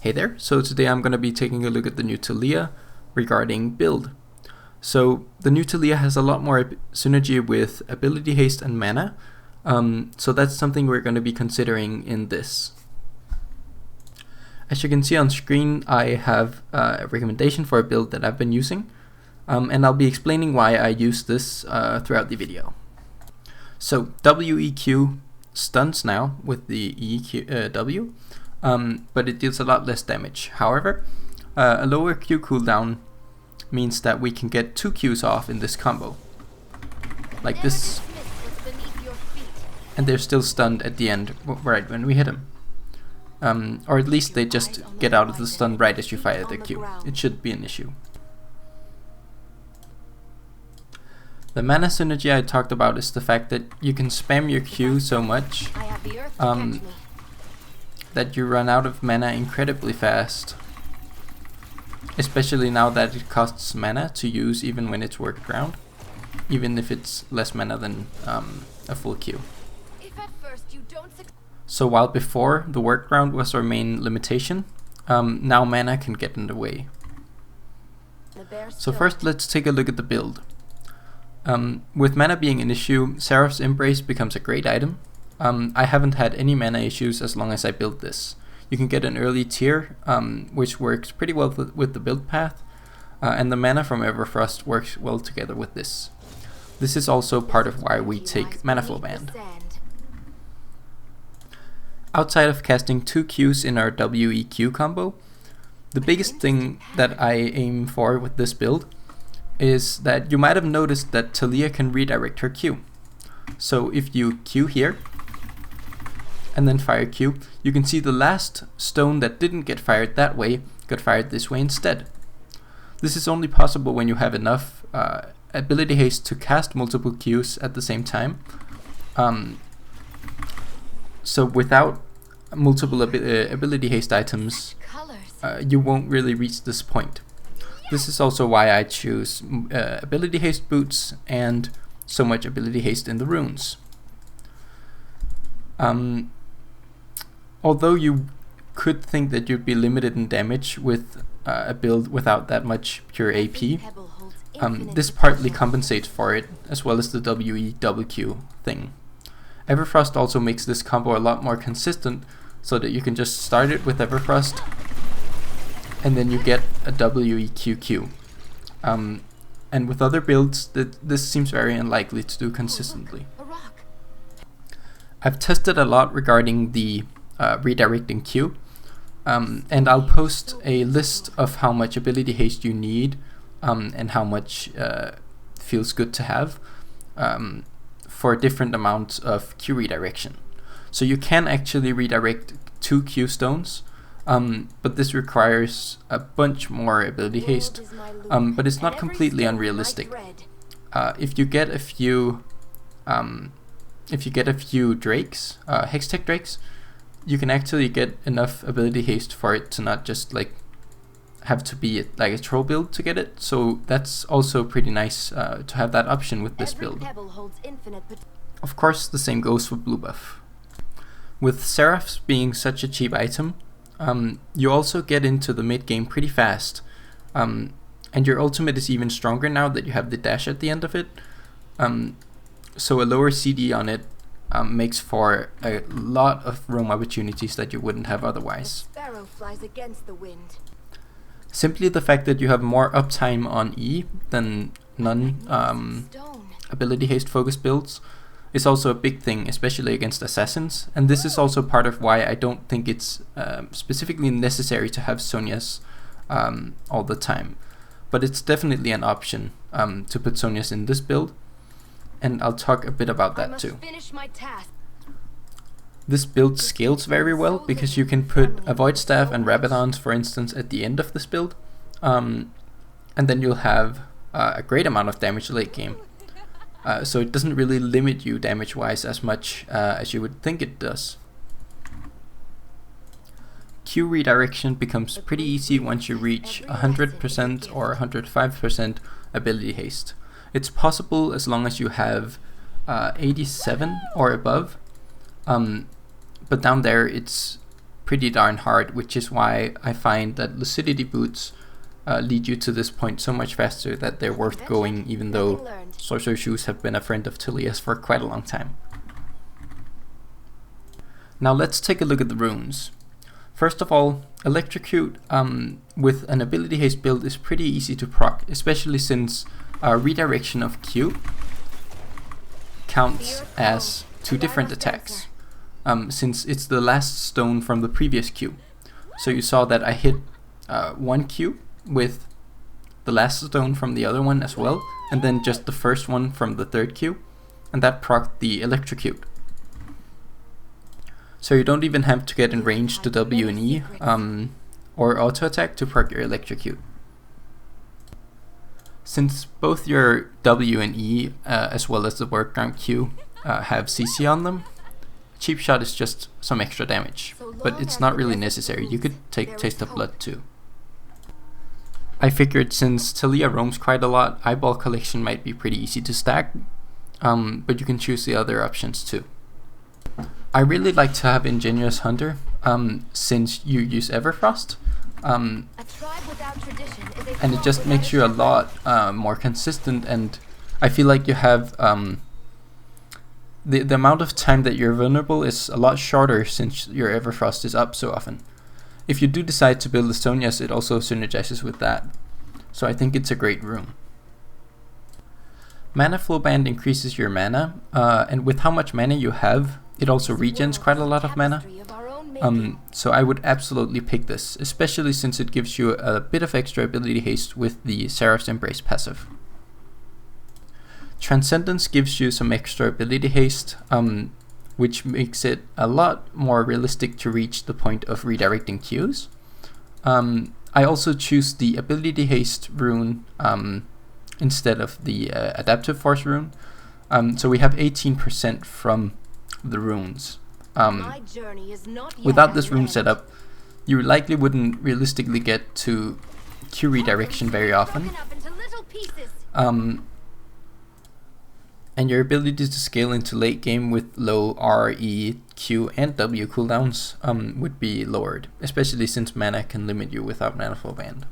Hey there, so today I'm going to be taking a look at the new Taliyah regarding build. So the new Taliyah has a lot more synergy with Ability Haste and Mana, so that's something we're going to be considering in this. As you can see on screen, I have a recommendation for a build that I've been using, and I'll be explaining why I use this throughout the video. So WEQ stuns now with the W, but it deals a lot less damage. However, a lower Q cooldown means that we can get 2 Qs off in this combo, like this, and they're still stunned at the end right when we hit them. Or at least they just get out of the stun right as you fire the Q. It should be an issue. The mana synergy I talked about is the fact that you can spam your Q so much that you run out of mana incredibly fast. Especially now that it costs mana to use even when it's worked round, even if it's less mana than a full Q. So while before the worked round was our main limitation, now mana can get in the way. So first let's take a look at the build. With mana being an issue, Seraph's Embrace becomes a great item. I haven't had any mana issues as long as I built this. You can get an early tier, which works pretty well with the build path, and the mana from Everfrost works well together with this. This is also part of why we take Manaflow Band. Outside of casting 2 Qs in our WEQ combo, the biggest thing that I aim for with this build is that you might have noticed that Taliyah can redirect her Q. So if you Q here, and then fire Q, you can see the last stone that didn't get fired that way got fired this way instead. This is only possible when you have enough ability haste to cast multiple Qs at the same time. So without multiple ability haste items, you won't really reach this point. This is also why I choose ability haste boots and so much ability haste in the runes. Although you could think that you'd be limited in damage with a build without that much pure AP, this partly compensates for it, as well as the WEQ thing. Everfrost also makes this combo a lot more consistent, so that you can just start it with Everfrost, and then you get a WEQQ. And with other builds, this seems very unlikely to do consistently. I've tested a lot regarding the redirecting Q, and I'll post a list of how much ability haste you need and how much feels good to have for different amounts of Q redirection. So you can actually redirect 2 Q stones, but this requires a bunch more ability haste, but it's not completely unrealistic. If you get a few drakes, Hextech drakes, you can actually get enough ability haste for it to not just like have to be like a troll build to get it. So that's also pretty nice to have that option with this build. Of course, the same goes for blue buff. With seraphs being such a cheap item, you also get into the mid game pretty fast, and your ultimate is even stronger now that you have the dash at the end of it. So a lower CD on it makes for a lot of roam opportunities that you wouldn't have otherwise. Simply the fact that you have more uptime on E than non ability haste focused builds is also a big thing, especially against assassins, and this is also part of why I don't think it's specifically necessary to have zhonyas all the time. But it's definitely an option to put zhonyas in this build, and I'll talk a bit about that too. This build scales very well because you can put a Void Staff and Rabadons, for instance, at the end of this build, and then you'll have a great amount of damage late game. So it doesn't really limit you damage-wise as much as you would think it does. Q redirection becomes pretty easy once you reach 100% or 105% ability haste. It's possible as long as you have 87 or above, but down there it's pretty darn hard, which is why I find that Lucidity Boots lead you to this point so much faster that they're worth going, even though Sorc Shoes have been a friend of Taliyah's for quite a long time. Now let's take a look at the runes. First of all, Electrocute with an Ability Haste build is pretty easy to proc, especially since redirection of Q counts as 2 different attacks, since it's the last stone from the previous Q. So you saw that I hit 1 Q with the last stone from the other one as well, and then just the first one from the 3rd Q, and that procced the Electrocute. So you don't even have to get in range to W and E or auto attack to proc your Electrocute. Since both your W and E as well as the workaround Q have CC on them, cheap shot is just some extra damage, but it's not really necessary. You could take Taste of Blood too. I figured since Taliyah roams quite a lot, Eyeball Collection might be pretty easy to stack, but you can choose the other options too. I really like to have Ingenious Hunter since you use Everfrost, and it just makes you a lot more consistent, and I feel like you have the amount of time that you're vulnerable is a lot shorter since your Everfrost is up so often. If you do decide to build the zhonyas, it also synergizes with that, so I think it's a great rune. Manaflow Band increases your mana, and with how much mana you have, it also regens quite a lot of mana. So I would absolutely pick this, especially since it gives you a bit of extra ability haste with the Seraph's Embrace passive. Transcendence gives you some extra ability haste, which makes it a lot more realistic to reach the point of redirecting Qs. I also choose the ability haste rune instead of the adaptive force rune. So we have 18% from the runes. Without this rune setup, you likely wouldn't realistically get to Q redirection very often. And your ability to scale into late game with low R, E, Q, and W cooldowns would be lowered, especially since mana can limit you without Manaflow Band.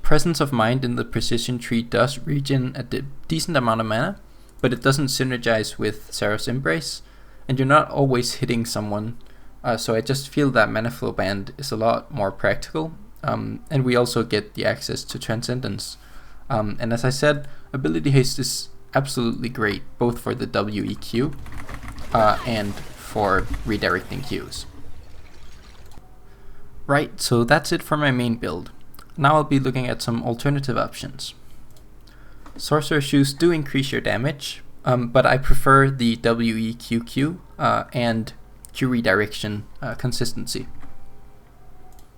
Presence of Mind in the precision tree does regen a decent amount of mana, but it doesn't synergize with Seraph's Embrace, and you're not always hitting someone, so I just feel that Manaflow Band is a lot more practical, and we also get the access to Transcendence. And as I said, Ability Haste is absolutely great, both for the WEQ and for redirecting Qs. Right, so that's it for my main build. Now I'll be looking at some alternative options. Sorc Shoes do increase your damage, but I prefer the WEQQ and Q redirection consistency.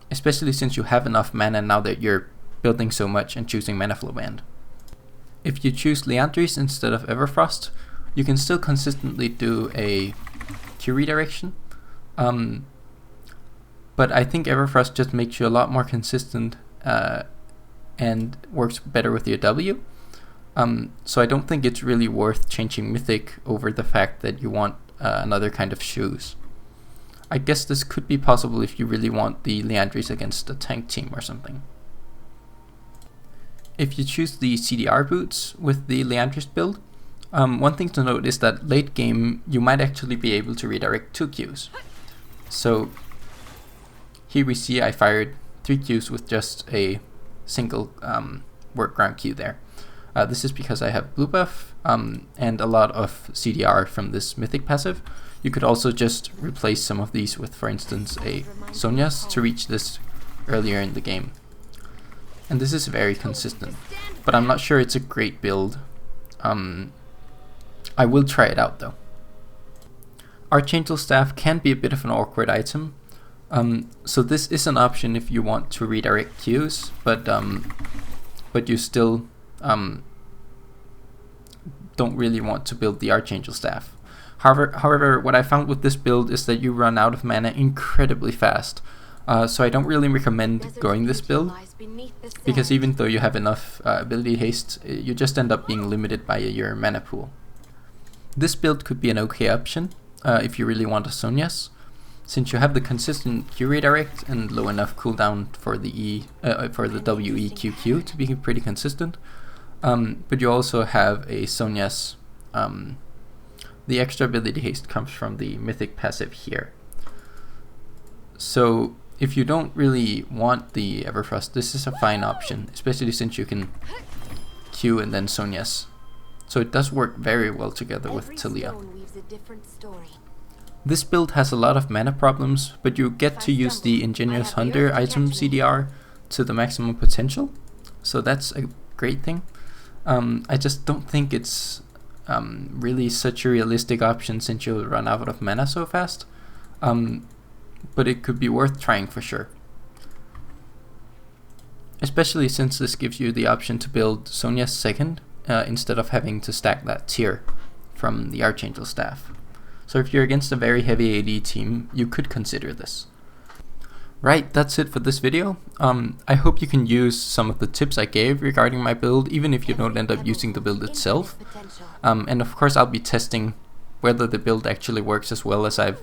Especially since you have enough mana now that you're building so much and choosing Manaflow Band. If you choose Liandries instead of Everfrost, you can still consistently do a Q redirection, but I think Everfrost just makes you a lot more consistent and works better with your W. So I don't think it's really worth changing Mythic over the fact that you want another kind of shoes. I guess this could be possible if you really want the Liandries against a tank team or something. If you choose the CDR Boots with the Liandries build, one thing to note is that late game you might actually be able to redirect 2 Qs. So here we see I fired 3 Qs with just a single workaround Q there. This is because I have blue buff and a lot of CDR from this mythic passive. You could also just replace some of these with, for instance, a zhonyas to reach this earlier in the game. And this is very consistent, but I'm not sure it's a great build. I will try it out though. Archangel staff can be a bit of an awkward item, so this is an option if you want to redirect Qs, but you still don't really want to build the Archangel staff. However, what I found with this build is that you run out of mana incredibly fast, so I don't really recommend going this build, because even though you have enough ability haste, you just end up being limited by your mana pool. This build could be an okay option if you really want a zhonyas, since you have the consistent Q redirect and low enough cooldown for the WEQQ to be pretty consistent, but you also have a zhonyas. The extra ability haste comes from the mythic passive here. So if you don't really want the Everfrost, this is a fine option, especially since you can Q and then zhonyas. So it does work very well together with Taliyah. This build has a lot of mana problems, but you get to use the Ingenious Hunter item CDR to the maximum potential, so that's a great thing. I just don't think it's really such a realistic option since you'll run out of mana so fast, but it could be worth trying for sure. Especially since this gives you the option to build zhonyas second, instead of having to stack that tier from the Archangel staff. So if you're against a very heavy AD team, you could consider this. Right, that's it for this video. I hope you can use some of the tips I gave regarding my build, even if you don't end up using the build itself. And of course I'll be testing whether the build actually works as well as I've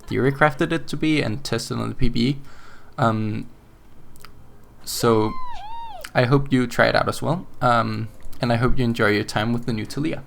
theory crafted it to be and tested on the PBE. So I hope you try it out as well. And I hope you enjoy your time with the new Taliyah.